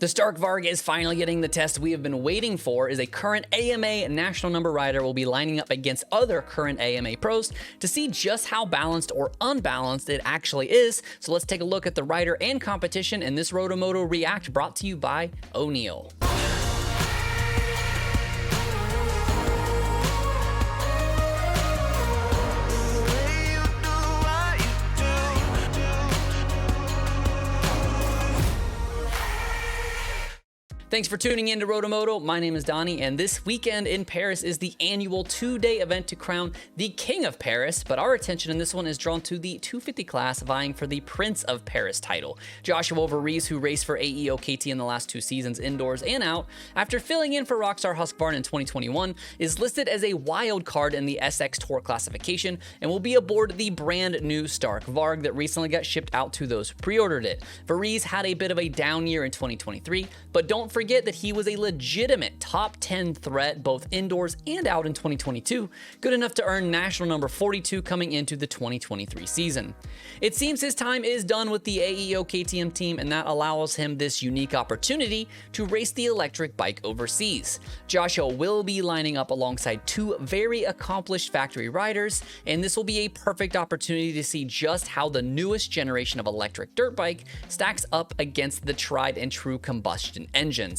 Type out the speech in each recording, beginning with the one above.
The Stark Varg is finally getting the test we have been waiting for, as a current AMA national number rider will be lining up against other current AMA pros to see just how balanced or unbalanced it actually is. So let's take a look at the rider and competition in this RotoMoto React, brought to you by O'Neal. Thanks for tuning in to RotoMoto. My name is Donnie, and this weekend in Paris is the annual two-day event to crown the King of Paris, but our attention in this one is drawn to the 250 class vying for the Prince of Paris title. Joshua Varg, who raced for AEO-KT in the last 2 seasons indoors and out, after filling in for Rockstar Husqvarna in 2021, is listed as a wild card in the SX Tour classification and will be aboard the brand new Stark Varg that recently got shipped out to those who pre-ordered it. Varg had a bit of a down year in 2023, but don't forget that he was a legitimate top 10 threat both indoors and out in 2022, good enough to earn national number 42 coming into the 2023 season. It seems his time is done with the AEO KTM team, and that allows him this unique opportunity to race the electric bike overseas. Joshua will be lining up alongside 2 very accomplished factory riders, and this will be a perfect opportunity to see just how the newest generation of electric dirt bike stacks up against the tried and true combustion engines.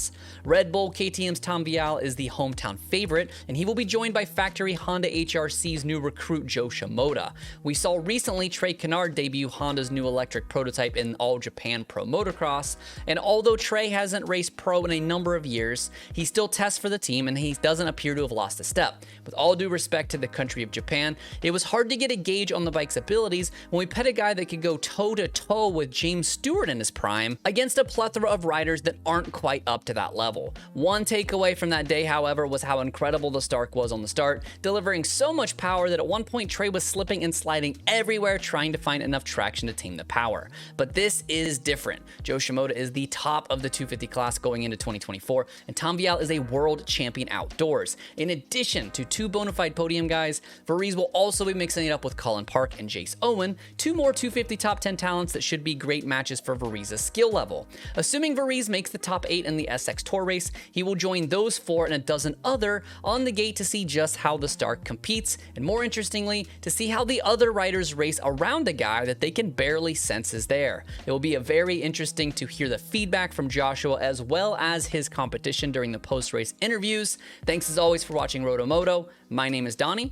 Red Bull KTM's Tom Vial is the hometown favorite, and he will be joined by factory Honda HRC's new recruit Joe Shimoda. We saw recently Trey Canard debut Honda's new electric prototype in All Japan Pro Motocross, and although Trey hasn't raced pro in a number of years, he still tests for the team and he doesn't appear to have lost a step. With all due respect to the country of Japan, it was hard to get a gauge on the bike's abilities when we pet a guy that could go toe-to-toe with James Stewart in his prime against a plethora of riders that aren't quite up to that level. One takeaway from that day, however, was how incredible the Stark was on the start, delivering so much power that at one point Trey was slipping and sliding everywhere trying to find enough traction to tame the power. But this is different. Joe Shimoda is the top of the 250 class going into 2024, and Tom Vial is a world champion outdoors. In addition to 2 bona fide podium guys, Varg will also be mixing it up with Colin Park and Jace Owen, 2 more 250 top 10 talents that should be great matches for Varg's skill level. Assuming Varg makes the top 8 in the SX Tour race, he will join those 4 and a dozen other on the gate to see just how the Stark competes, and more interestingly, to see how the other riders race around a guy that they can barely sense is there. It will be very interesting to hear the feedback from Joshua as well as his competition during the post-race interviews. Thanks as always for watching RotoMoto. My name is Donnie.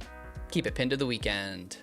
Keep it pinned to the weekend.